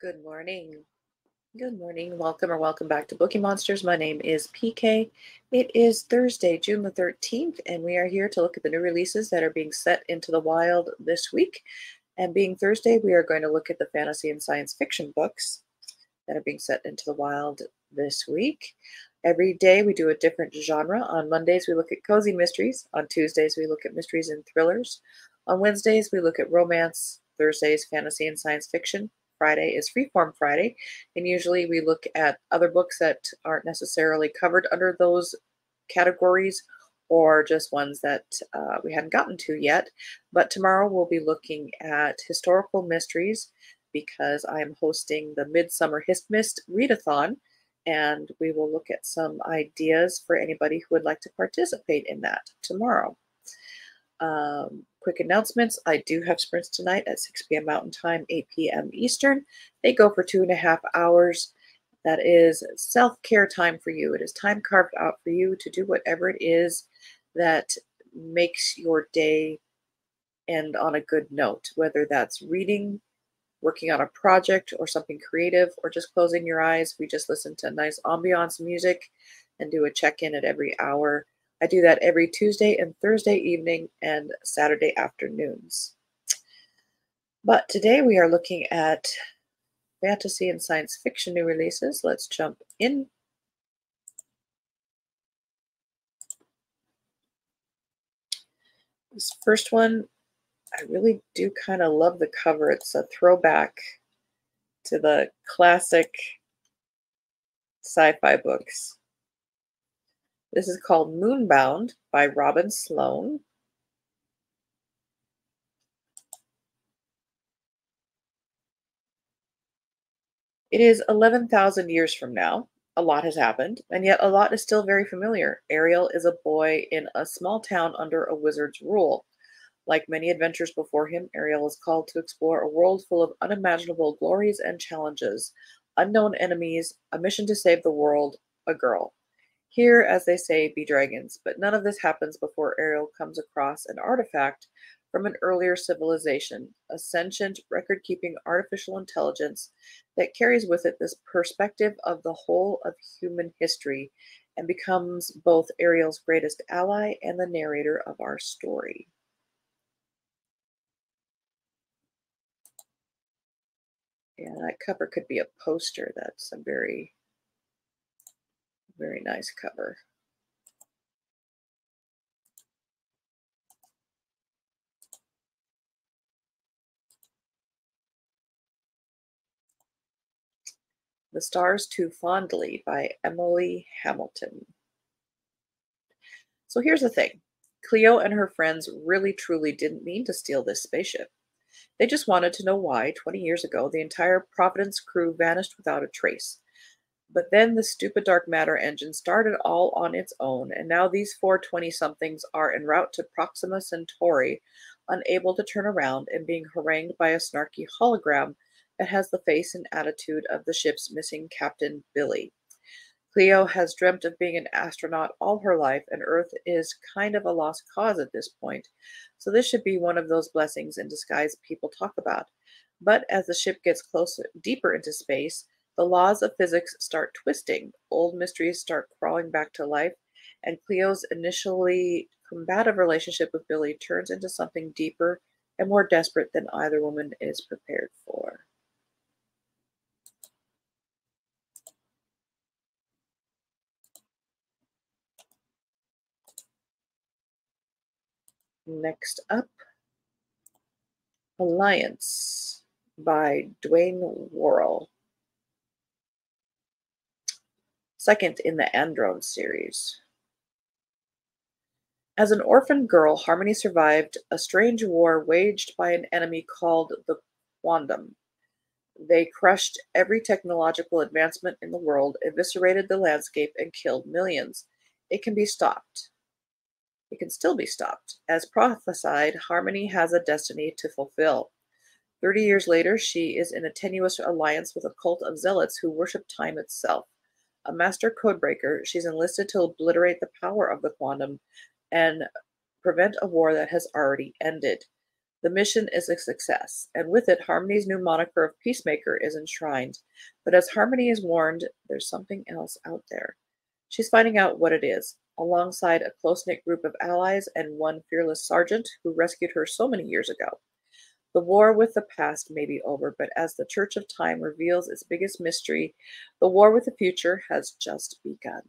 Good morning. Good morning. Welcome back to Bookeemonsters. My name is PK. It is Thursday, June the 13th, and we are here to look at the new releases that are being set into the wild this week. And being Thursday, we are going to look at the fantasy and science fiction books that are being set into the wild this week. Every day we do a different genre. On Mondays, we look at cozy mysteries. On Tuesdays, we look at mysteries and thrillers. On Wednesdays, we look at romance. Thursdays, fantasy and science fiction. Friday is Freeform Friday, and usually we look at other books that aren't necessarily covered under those categories or just ones that we hadn't gotten to yet. But tomorrow we'll be looking at historical mysteries because I'm hosting the Midsummer Histmist Readathon, and we will look at some ideas for anybody who would like to participate in that tomorrow. Quick announcements. I do have sprints tonight at 6 p.m. Mountain Time, 8 p.m. Eastern. They go for 2.5 hours. That is self-care time for you. It is time carved out for you to do whatever it is that makes your day end on a good note, whether that's reading, working on a project or something creative, or just closing your eyes. We just listen to nice ambiance music and do a check-in at every hour. I do that every Tuesday and Thursday evening and Saturday afternoons. But today we are looking at fantasy and science fiction new releases. Let's jump in. This first one, I really do kind of love the cover. It's a throwback to the classic sci-fi books. This is called Moonbound by Robin Sloan. It is 11,000 years from now. A lot has happened, and yet a lot is still very familiar. Ariel is a boy in a small town under a wizard's rule. Like many adventures before him, Ariel is called to explore a world full of unimaginable glories and challenges, unknown enemies, a mission to save the world, a girl. Here, as they say, be dragons, but none of this happens before Ariel comes across an artifact from an earlier civilization, a sentient, record-keeping artificial intelligence that carries with it this perspective of the whole of human history and becomes both Ariel's greatest ally and the narrator of our story. Yeah, that cover could be a poster. That's a very, very nice cover. The Stars Too Fondly by Emily Hamilton. So here's the thing. Cleo and her friends really truly didn't mean to steal this spaceship. They just wanted to know why, 20 years ago, the entire Providence crew vanished without a trace. But then the stupid dark matter engine started all on its own, and now these four 20-somethings are en route to Proxima Centauri, unable to turn around and being harangued by a snarky hologram that has the face and attitude of the ship's missing captain, Billy. Cleo has dreamt of being an astronaut all her life, and Earth is kind of a lost cause at this point, so this should be one of those blessings in disguise people talk about. But as the ship gets closer, deeper into space, the laws of physics start twisting, old mysteries start crawling back to life, and Cleo's initially combative relationship with Billy turns into something deeper and more desperate than either woman is prepared for. Next up, Alliance by Dwayne Worrell. Second in the Androne series. As an orphan girl, Harmony survived a strange war waged by an enemy called the Quandam. They crushed every technological advancement in the world, eviscerated the landscape, and killed millions. It can be stopped. It can still be stopped. As prophesied, Harmony has a destiny to fulfill. 30 years later, she is in a tenuous alliance with a cult of zealots who worship time itself. A master codebreaker, she's enlisted to obliterate the power of the Quandam and prevent a war that has already ended. The mission is a success, and with it, Harmony's new moniker of peacemaker is enshrined. But as Harmony is warned, there's something else out there. She's finding out what it is, alongside a close knit group of allies and one fearless sergeant who rescued her so many years ago. The war with the past may be over, but as the Church of Time reveals its biggest mystery, the war with the future has just begun.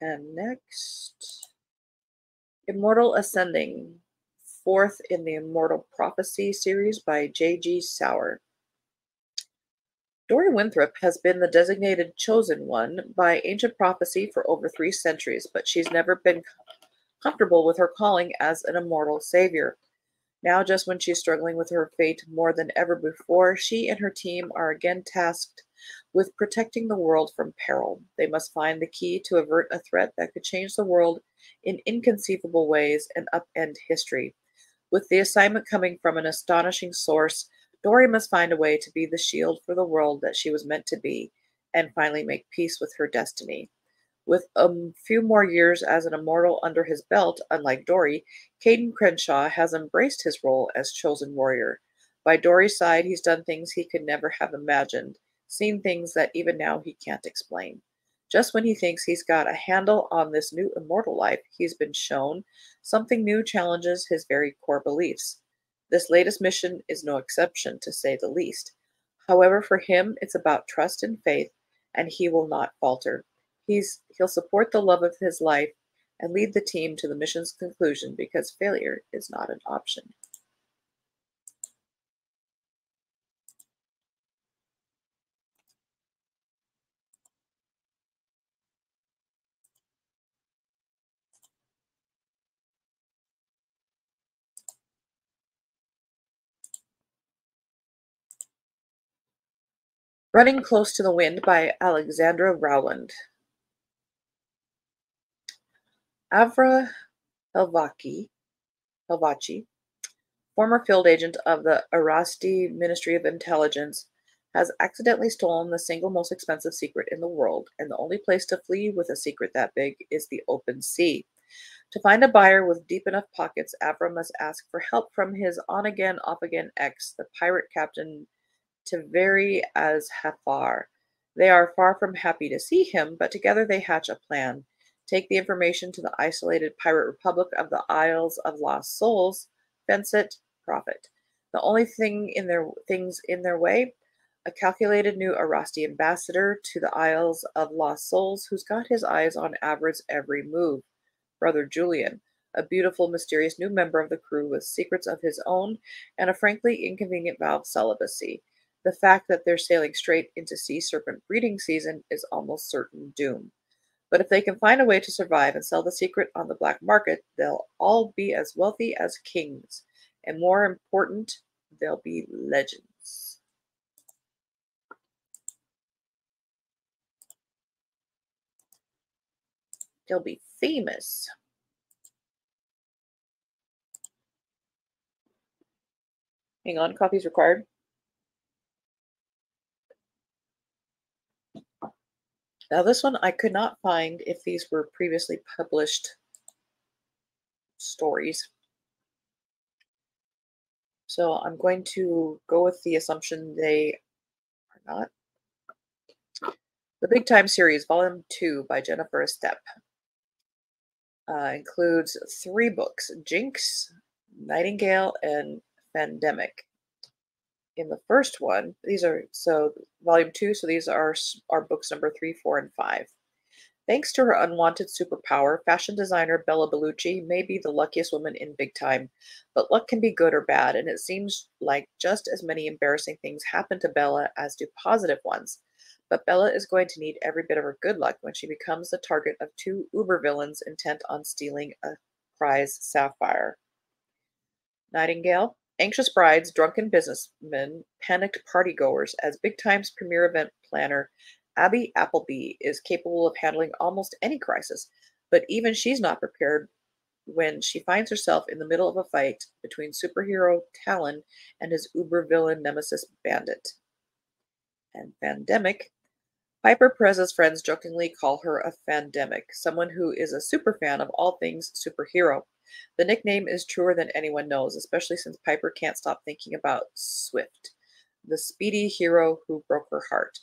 And next, Immortal Ascending, fourth in the Immortal Prophecy series by J.G. Sauer. Dory Winthrop has been the designated chosen one by ancient prophecy for over 3 centuries, but she's never been comfortable with her calling as an immortal savior. Now, just when she's struggling with her fate more than ever before, she and her team are again tasked with protecting the world from peril. They must find the key to avert a threat that could change the world in inconceivable ways and upend history. With the assignment coming from an astonishing source, Dory must find a way to be the shield for the world that she was meant to be, and finally make peace with her destiny. With a few more years as an immortal under his belt, unlike Dory, Caden Crenshaw has embraced his role as chosen warrior. By Dory's side, he's done things he could never have imagined, seen things that even now he can't explain. Just when he thinks he's got a handle on this new immortal life, he's been shown something new challenges his very core beliefs. This latest mission is no exception, to say the least. However, for him, it's about trust and faith, and he will not falter. He'll support the love of his life and lead the team to the mission's conclusion because failure is not an option. Running Close to the Wind by Alexandra Rowland. Avra Helvachi, former field agent of the Irasti Ministry of Intelligence, has accidentally stolen the single most expensive secret in the world, and the only place to flee with a secret that big is the open sea. To find a buyer with deep enough pockets, Avra must ask for help from his on-again, off-again ex, the pirate captain Tiveri as Hafar. They are far from happy to see him, but together they hatch a plan. Take the information to the isolated pirate republic of the Isles of Lost Souls, fence it, profit. The only things in their way, a calculated new Arasti ambassador to the Isles of Lost Souls who's got his eyes on Avra's every move. Brother Julian, a beautiful, mysterious new member of the crew with secrets of his own and a frankly inconvenient vow of celibacy. The fact that they're sailing straight into sea serpent breeding season is almost certain doom. But if they can find a way to survive and sell the secret on the black market, they'll all be as wealthy as kings. And more important, they'll be legends. They'll be famous. Hang on, copies required. Now, this one I could not find if these were previously published stories. So I'm going to go with the assumption they are not. The Big Time series, Volume 2 by Jennifer Estep, includes 3 books, Jinx, Nightingale, and Pandemic. In the first one, Volume 2, so these are books number 3, 4, and 5. Thanks to her unwanted superpower, fashion designer Bella Bellucci may be the luckiest woman in Big Time, but luck can be good or bad, and it seems like just as many embarrassing things happen to Bella as do positive ones. But Bella is going to need every bit of her good luck when she becomes the target of 2 uber villains intent on stealing a prize sapphire. Nightingale, anxious brides, drunken businessmen, panicked partygoers. As Big Time's premier event planner, Abby Appleby is capable of handling almost any crisis, but even she's not prepared when she finds herself in the middle of a fight between superhero Talon and his uber villain nemesis Bandit. And Pandemic. Piper Perez's friends jokingly call her a fandemic, someone who is a super fan of all things superhero. The nickname is truer than anyone knows, especially since Piper can't stop thinking about Swift, the speedy hero who broke her heart.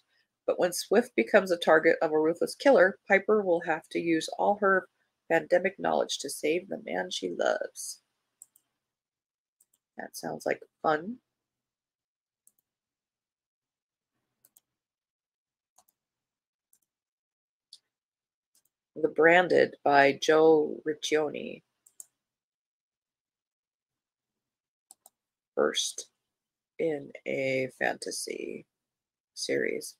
But when Swift becomes a target of a ruthless killer, Piper will have to use all her pandemic knowledge to save the man she loves. That sounds like fun. The Branded by Joe Riccioni. First in a fantasy series.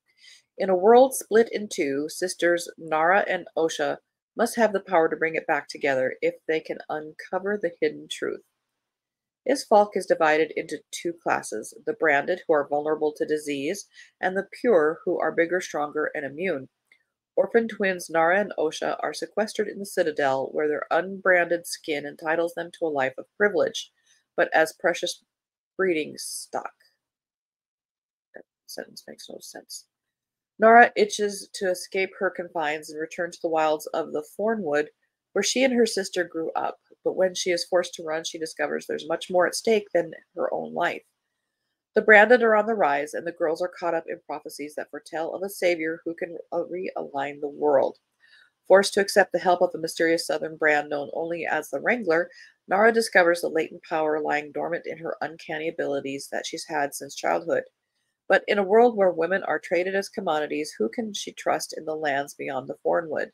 In a world split in two, sisters Nara and Osha must have the power to bring it back together if they can uncover the hidden truth. Isfalk is divided into two classes, the branded, who are vulnerable to disease, and the pure, who are bigger, stronger, and immune. Orphan twins Nara and Osha are sequestered in the Citadel, where their unbranded skin entitles them to a life of privilege, but as precious breeding stock. That sentence makes no sense. Nara itches to escape her confines and return to the wilds of the Thornwood, where she and her sister grew up. But when she is forced to run, she discovers there's much more at stake than her own life. The branded are on the rise, and the girls are caught up in prophecies that foretell of a savior who can realign the world. Forced to accept the help of the mysterious southern brand known only as the Wrangler, Nara discovers the latent power lying dormant in her uncanny abilities that she's had since childhood. But in a world where women are traded as commodities, who can she trust in the lands beyond the Thornwood?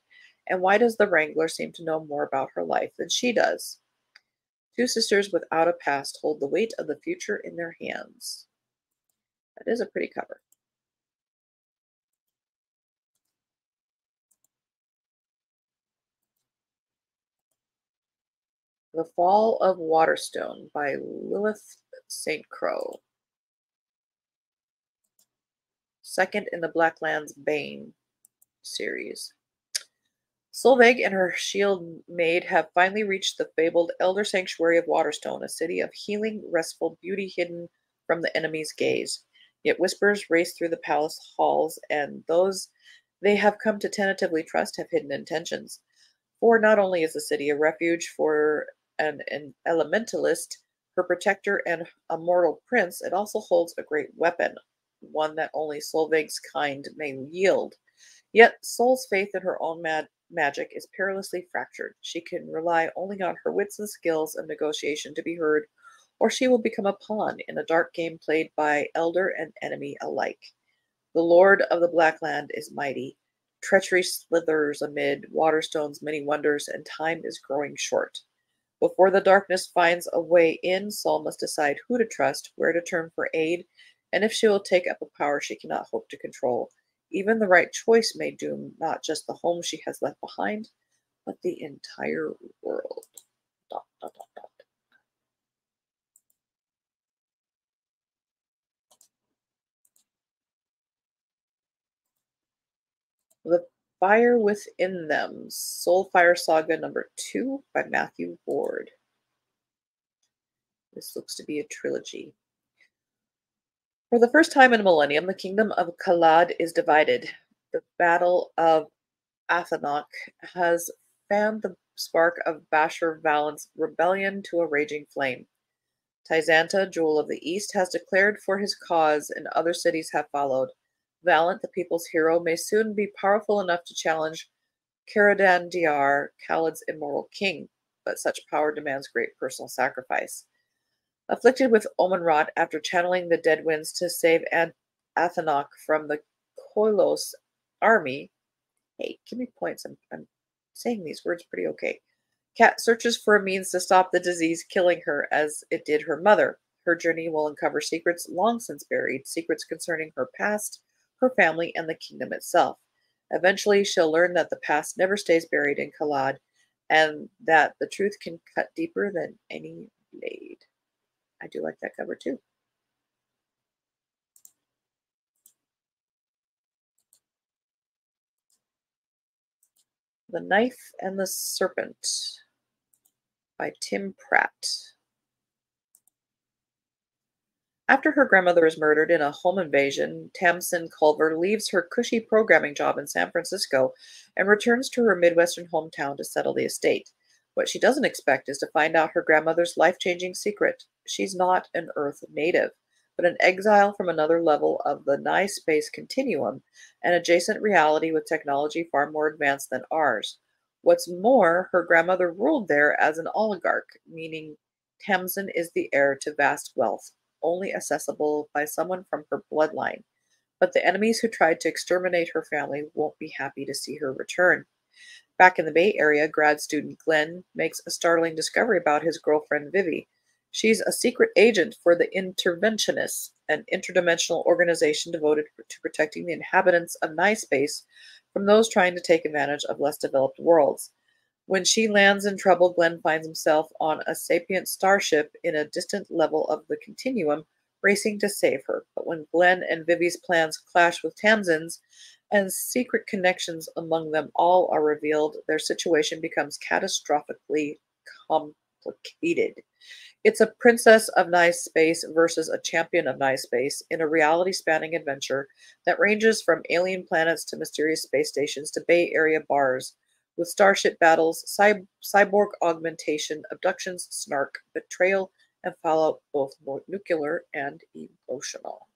And why does the Wrangler seem to know more about her life than she does? Two sisters without a past hold the weight of the future in their hands. That is a pretty cover. The Fall of Waterstone by Lilith St. Crow. Second in the Blacklands Bane series. Solveig and her shield maid have finally reached the fabled Elder Sanctuary of Waterstone, a city of healing, restful beauty hidden from the enemy's gaze. Yet whispers race through the palace halls, and those they have come to tentatively trust have hidden intentions. For not only is the city a refuge for an elementalist, her protector, and a mortal prince, it also holds a great weapon, one that only Solveig's kind may yield. Yet Sol's faith in her own magic is perilously fractured. She can rely only on her wits and skills of negotiation to be heard, or she will become a pawn in a dark game played by elder and enemy alike. The Lord of the Blackland is mighty. Treachery slithers amid Waterstone's many wonders, and time is growing short. Before the darkness finds a way in, Sol must decide who to trust, where to turn for aid, and if she will take up a power she cannot hope to control. Even the right choice may doom not just the home she has left behind, but the entire world. Dot, dot, dot, dot. The Fire Within Them, Soulfire Saga number 2 by Matthew Ward. This looks to be a trilogy. For the first time in a millennium, the kingdom of Kalad is divided. The Battle of Athanok has fanned the spark of Bashar Valent's rebellion to a raging flame. Tizanta, Jewel of the East, has declared for his cause, and other cities have followed. Valent, the people's hero, may soon be powerful enough to challenge Caradan Diyar, Khalad's immortal king, but such power demands great personal sacrifice. Afflicted with omen rot after channeling the dead winds to save Athanok from the Koilos army, hey, give me points. I'm saying these words pretty okay. Kat searches for a means to stop the disease killing her as it did her mother. Her journey will uncover secrets long since buried, secrets concerning her past, her family, and the kingdom itself. Eventually, she'll learn that the past never stays buried in Kalad, and that the truth can cut deeper than any blade. I do like that cover too. The Knife and the Serpent by Tim Pratt. After her grandmother is murdered in a home invasion, Tamsin Culver leaves her cushy programming job in San Francisco and returns to her Midwestern hometown to settle the estate. What she doesn't expect is to find out her grandmother's life-changing secret. She's not an Earth native, but an exile from another level of the space continuum, an adjacent reality with technology far more advanced than ours. What's more, her grandmother ruled there as an oligarch, meaning Tamsin is the heir to vast wealth, only accessible by someone from her bloodline. But the enemies who tried to exterminate her family won't be happy to see her return. Back in the Bay Area, grad student Glenn makes a startling discovery about his girlfriend Vivi. She's a secret agent for the Interventionists, an interdimensional organization devoted to protecting the inhabitants of Space from those trying to take advantage of less developed worlds. When she lands in trouble, Glenn finds himself on a sapient starship in a distant level of the continuum, racing to save her. But when Glenn and Vivi's plans clash with Tamsin's, and secret connections among them all are revealed, their situation becomes catastrophically complicated. It's a princess of Space versus a champion of Space in a reality-spanning adventure that ranges from alien planets to mysterious space stations to Bay Area bars, with starship battles, cyborg augmentation, abductions, snark, betrayal, and fallout, both nuclear and emotional.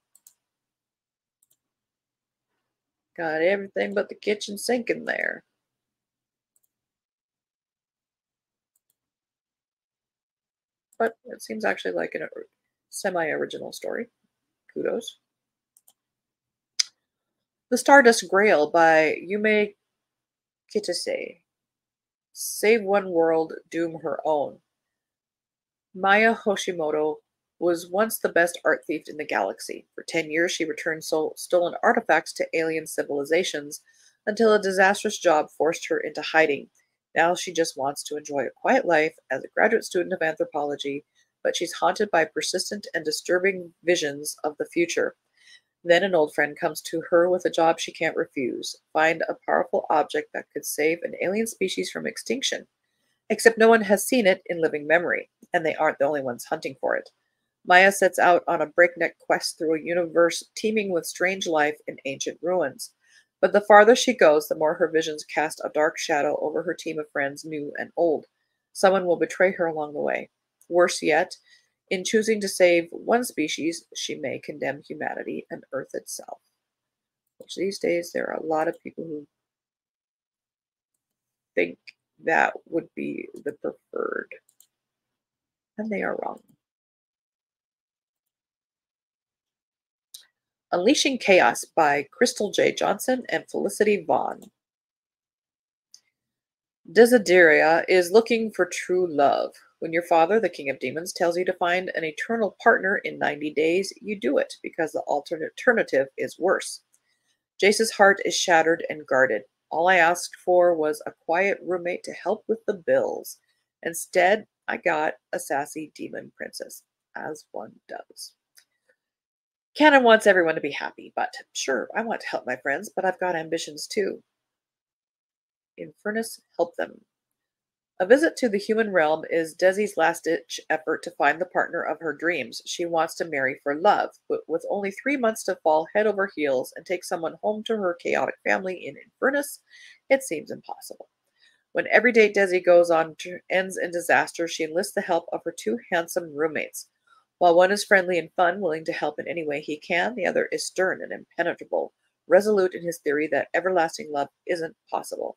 Got everything but the kitchen sink in there. But it seems actually like a semi-original story. Kudos. The Stardust Grail by Yume Kitase. Save one world, doom her own. Maya Hoshimoto was once the best art thief in the galaxy. For 10 years, she returned stolen artifacts to alien civilizations until a disastrous job forced her into hiding. Now she just wants to enjoy a quiet life as a graduate student of anthropology, but she's haunted by persistent and disturbing visions of the future. Then an old friend comes to her with a job she can't refuse: find a powerful object that could save an alien species from extinction. Except no one has seen it in living memory, and they aren't the only ones hunting for it. Maya sets out on a breakneck quest through a universe teeming with strange life in ancient ruins. But the farther she goes, the more her visions cast a dark shadow over her team of friends, new and old. Someone will betray her along the way. Worse yet, in choosing to save one species, she may condemn humanity and Earth itself. Which these days there are a lot of people who think that would be the preferred. And they are wrong. Unleashing Chaos by Crystal J. Johnson and Felicity Vaughn. Desideria is looking for true love. When your father, the king of demons, tells you to find an eternal partner in 90 days, you do it because the alternative is worse. Jace's heart is shattered and guarded. All I asked for was a quiet roommate to help with the bills. Instead, I got a sassy demon princess, as one does. Canon wants everyone to be happy, but sure, I want to help my friends, but I've got ambitions too. Infernus, help them. A visit to the human realm is Desi's last-ditch effort to find the partner of her dreams. She wants to marry for love, but with only 3 months to fall head over heels and take someone home to her chaotic family in Infernus, it seems impossible. When every date Desi goes on ends in disaster, she enlists the help of her 2 handsome roommates. While one is friendly and fun, willing to help in any way he can, the other is stern and impenetrable, resolute in his theory that everlasting love isn't possible.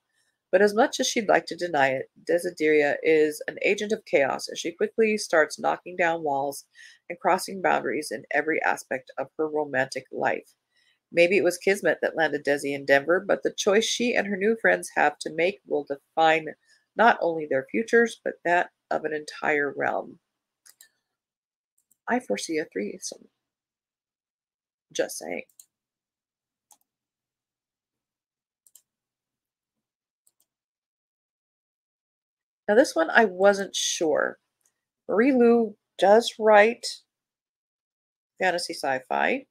But as much as she'd like to deny it, Desideria is an agent of chaos as she quickly starts knocking down walls and crossing boundaries in every aspect of her romantic life. Maybe it was Kismet that landed Desi in Denver, but the choice she and her new friends have to make will define not only their futures, but that of an entire realm. I foresee a threesome. Just saying. Now this one I wasn't sure. Marie Lu does write fantasy sci-fi.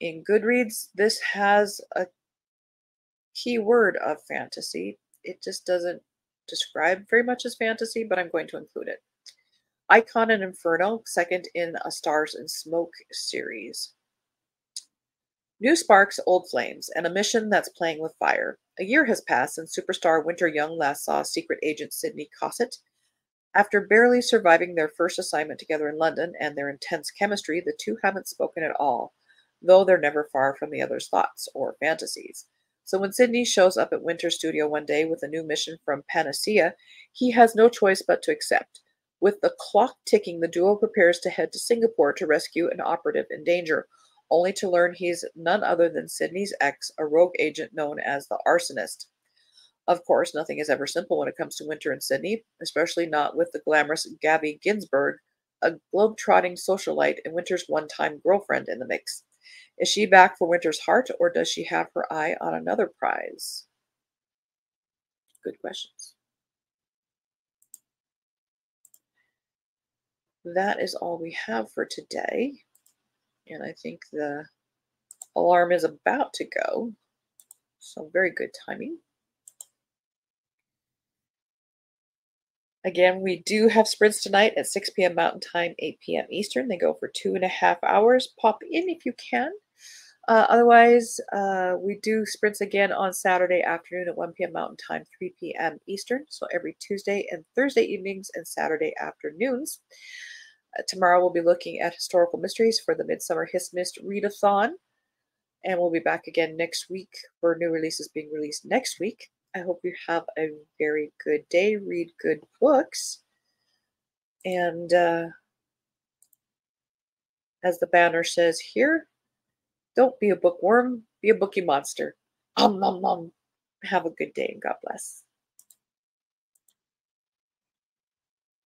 In Goodreads, this has a keyword of fantasy. It just doesn't described very much as fantasy, but I'm going to include it. Icon and Inferno, second in a Stars and Smoke series. New sparks, old flames, and a mission that's playing with fire. A year has passed since superstar Winter Young last saw secret agent Sydney Cossett. After barely surviving their first assignment together in London and their intense chemistry, the two haven't spoken at all, though they're never far from the other's thoughts or fantasies. So when Sydney shows up at Winter's studio one day with a new mission from Panacea, he has no choice but to accept. With the clock ticking, the duo prepares to head to Singapore to rescue an operative in danger, only to learn he's none other than Sydney's ex, a rogue agent known as the Arsonist. Of course, nothing is ever simple when it comes to Winter and Sydney, especially not with the glamorous Gabby Ginsburg, a globe-trotting socialite and Winter's one-time girlfriend in the mix. Is she back for Winter's heart, or does she have her eye on another prize? Good questions. That is all we have for today. And I think the alarm is about to go. So very good timing. Again, we do have sprints tonight at 6 p.m. Mountain Time, 8 p.m. Eastern. They go for 2.5 hours. Pop in if you can. Otherwise, we do sprints again on Saturday afternoon at 1 p.m. Mountain Time, 3 p.m. Eastern. So every Tuesday and Thursday evenings and Saturday afternoons. Tomorrow we'll be looking at historical mysteries for the Midsummer Hiss Mist Readathon. And we'll be back again next week for new releases being released next week. I hope you have a very good day. Read good books. And as the banner says here, don't be a bookworm, be a bookie monster. Have a good day and God bless.